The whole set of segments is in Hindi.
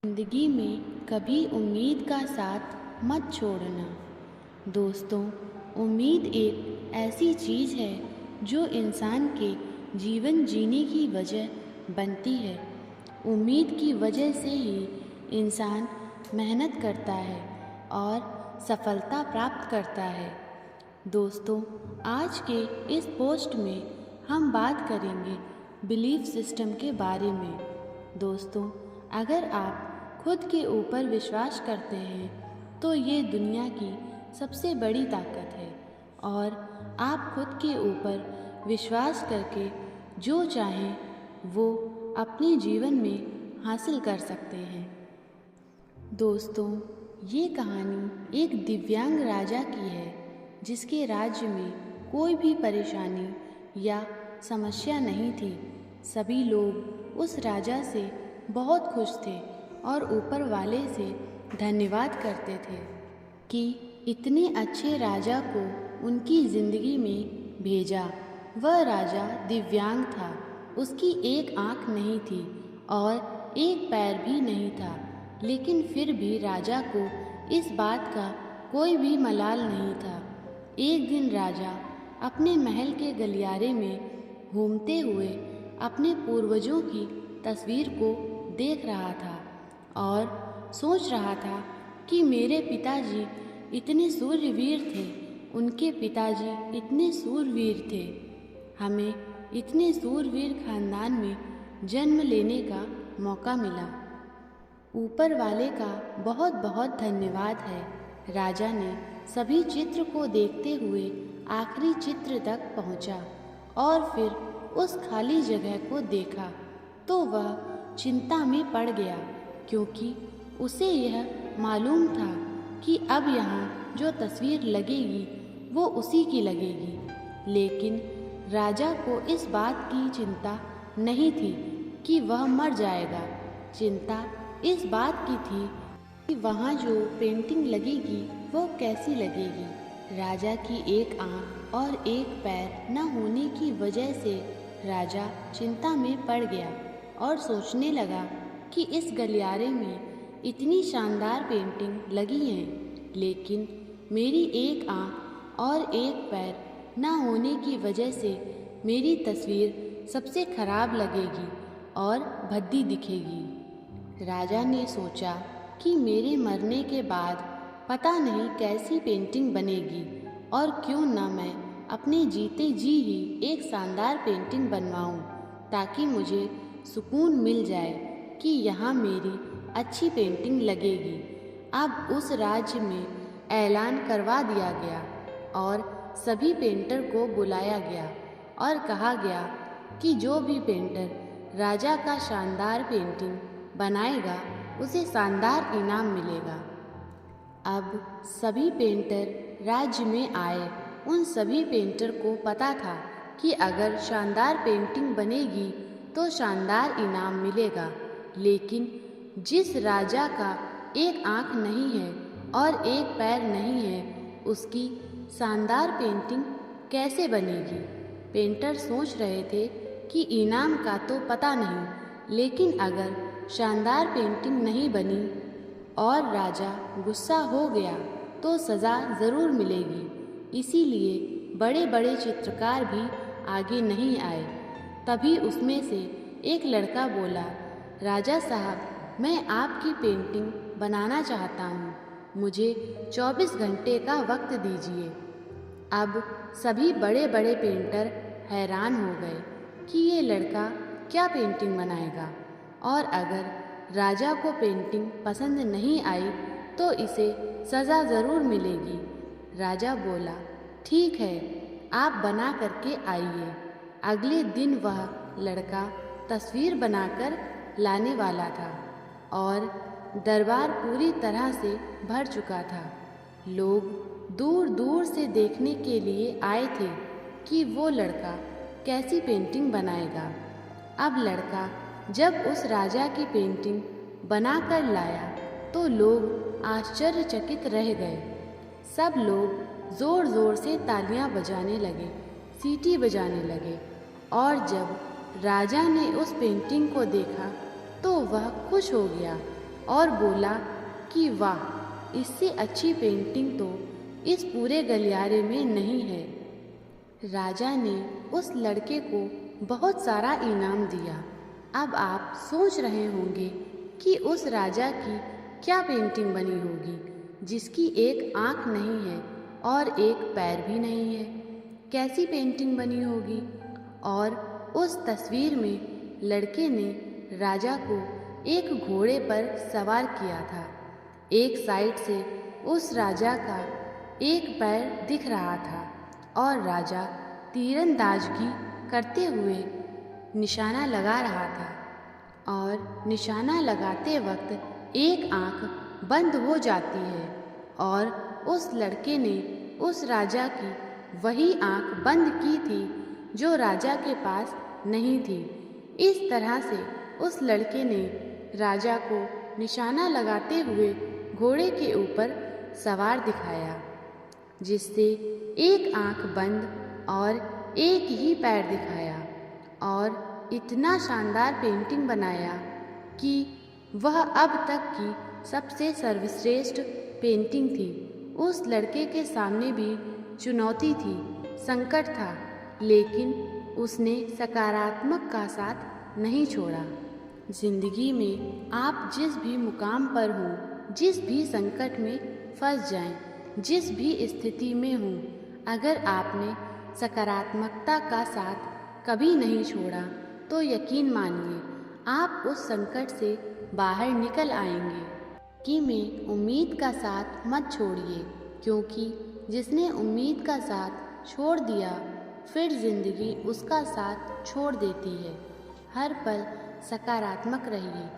जिंदगी में कभी उम्मीद का साथ मत छोड़ना। दोस्तों, उम्मीद एक ऐसी चीज़ है जो इंसान के जीवन जीने की वजह बनती है। उम्मीद की वजह से ही इंसान मेहनत करता है और सफलता प्राप्त करता है। दोस्तों, आज के इस पोस्ट में हम बात करेंगे बिलीफ सिस्टम के बारे में। दोस्तों, अगर आप खुद के ऊपर विश्वास करते हैं तो ये दुनिया की सबसे बड़ी ताकत है और आप खुद के ऊपर विश्वास करके जो चाहें वो अपने जीवन में हासिल कर सकते हैं। दोस्तों, ये कहानी एक दिव्यांग राजा की है जिसके राज्य में कोई भी परेशानी या समस्या नहीं थी। सभी लोग उस राजा से बहुत खुश थे और ऊपर वाले से धन्यवाद करते थे कि इतने अच्छे राजा को उनकी ज़िंदगी में भेजा। वह राजा दिव्यांग था, उसकी एक आँख नहीं थी और एक पैर भी नहीं था, लेकिन फिर भी राजा को इस बात का कोई भी मलाल नहीं था। एक दिन राजा अपने महल के गलियारे में घूमते हुए अपने पूर्वजों की तस्वीर को देख रहा था और सोच रहा था कि मेरे पिताजी इतने सूर्यवीर थे, उनके पिताजी इतने सूरवीर थे। हमें इतने सूरवीर खानदान में जन्म लेने का मौका मिला। ऊपर वाले का बहुत बहुत धन्यवाद है। राजा ने सभी चित्र को देखते हुए आखिरी चित्र तक पहुंचा और फिर उस खाली जगह को देखा तो वह चिंता में पड़ गया, क्योंकि उसे यह मालूम था कि अब यहाँ जो तस्वीर लगेगी वो उसी की लगेगी। लेकिन राजा को इस बात की चिंता नहीं थी कि वह मर जाएगा। चिंता इस बात की थी कि वहाँ जो पेंटिंग लगेगी वो कैसी लगेगी। राजा की एक आँख और एक पैर न होने की वजह से राजा चिंता में पड़ गया और सोचने लगा कि इस गलियारे में इतनी शानदार पेंटिंग लगी हैं, लेकिन मेरी एक आँख और एक पैर न होने की वजह से मेरी तस्वीर सबसे खराब लगेगी और भद्दी दिखेगी। राजा ने सोचा कि मेरे मरने के बाद पता नहीं कैसी पेंटिंग बनेगी और क्यों ना मैं अपने जीते जी ही एक शानदार पेंटिंग बनवाऊं, ताकि मुझे सुकून मिल जाए कि यहाँ मेरी अच्छी पेंटिंग लगेगी। अब उस राज्य में ऐलान करवा दिया गया और सभी पेंटर को बुलाया गया और कहा गया कि जो भी पेंटर राजा का शानदार पेंटिंग बनाएगा उसे शानदार इनाम मिलेगा। अब सभी पेंटर राज्य में आए। उन सभी पेंटर को पता था कि अगर शानदार पेंटिंग बनेगी तो शानदार इनाम मिलेगा, लेकिन जिस राजा का एक आँख नहीं है और एक पैर नहीं है उसकी शानदार पेंटिंग कैसे बनेगी। पेंटर सोच रहे थे कि इनाम का तो पता नहीं, लेकिन अगर शानदार पेंटिंग नहीं बनी और राजा गुस्सा हो गया तो सज़ा ज़रूर मिलेगी। इसीलिए बड़े बड़े चित्रकार भी आगे नहीं आए। तभी उसमें से एक लड़का बोला, राजा साहब, मैं आपकी पेंटिंग बनाना चाहता हूँ, मुझे 24 घंटे का वक्त दीजिए। अब सभी बड़े बड़े पेंटर हैरान हो गए कि ये लड़का क्या पेंटिंग बनाएगा और अगर राजा को पेंटिंग पसंद नहीं आई तो इसे सज़ा ज़रूर मिलेगी। राजा बोला, ठीक है, आप बना करके आइए। अगले दिन वह लड़का तस्वीर बनाकर लाने वाला था और दरबार पूरी तरह से भर चुका था। लोग दूर दूर से देखने के लिए आए थे कि वो लड़का कैसी पेंटिंग बनाएगा। अब लड़का जब उस राजा की पेंटिंग बना कर लाया तो लोग आश्चर्यचकित रह गए। सब लोग ज़ोर ज़ोर से तालियां बजाने लगे, सीटी बजाने लगे और जब राजा ने उस पेंटिंग को देखा तो वह खुश हो गया और बोला कि वाह, इससे अच्छी पेंटिंग तो इस पूरे गलियारे में नहीं है। राजा ने उस लड़के को बहुत सारा इनाम दिया। अब आप सोच रहे होंगे कि उस राजा की क्या पेंटिंग बनी होगी जिसकी एक आँख नहीं है और एक पैर भी नहीं है। कैसी पेंटिंग बनी होगी। और उस तस्वीर में लड़के ने राजा को एक घोड़े पर सवार किया था। एक साइड से उस राजा का एक पैर दिख रहा था और राजा तीरंदाजगी करते हुए निशाना लगा रहा था। और निशाना लगाते वक्त एक आँख बंद हो जाती है और उस लड़के ने उस राजा की वही आँख बंद की थी जो राजा के पास नहीं थी। इस तरह से उस लड़के ने राजा को निशाना लगाते हुए घोड़े के ऊपर सवार दिखाया, जिससे एक आँख बंद और एक ही पैर दिखाया और इतना शानदार पेंटिंग बनाया कि वह अब तक की सबसे सर्वश्रेष्ठ पेंटिंग थी। उस लड़के के सामने भी चुनौती थी, संकट था, लेकिन उसने सकारात्मक का साथ नहीं छोड़ा। जिंदगी में आप जिस भी मुकाम पर हों, जिस भी संकट में फंस जाएं, जिस भी स्थिति में हों, अगर आपने सकारात्मकता का साथ कभी नहीं छोड़ा तो यकीन मानिए आप उस संकट से बाहर निकल आएंगे। कि में उम्मीद का साथ मत छोड़िए, क्योंकि जिसने उम्मीद का साथ छोड़ दिया फिर जिंदगी उसका साथ छोड़ देती है। हर पल सकारात्मक रहिए,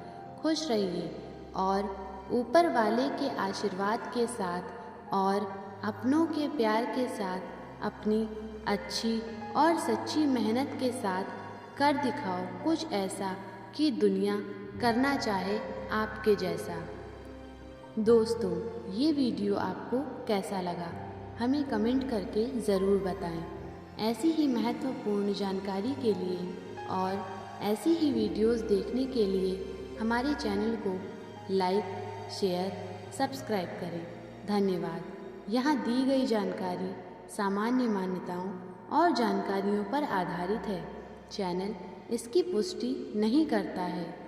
खुश रहिए और ऊपर वाले के आशीर्वाद के साथ और अपनों के प्यार के साथ अपनी अच्छी और सच्ची मेहनत के साथ कर दिखाओ कुछ ऐसा कि दुनिया करना चाहे आपके जैसा। दोस्तों, ये वीडियो आपको कैसा लगा हमें कमेंट करके ज़रूर बताएं। ऐसी ही महत्वपूर्ण जानकारी के लिए और ऐसी ही वीडियोस देखने के लिए हमारे चैनल को लाइक, शेयर, सब्सक्राइब करें। धन्यवाद। यहाँ दी गई जानकारी सामान्य मान्यताओं और जानकारियों पर आधारित है। चैनल इसकी पुष्टि नहीं करता है।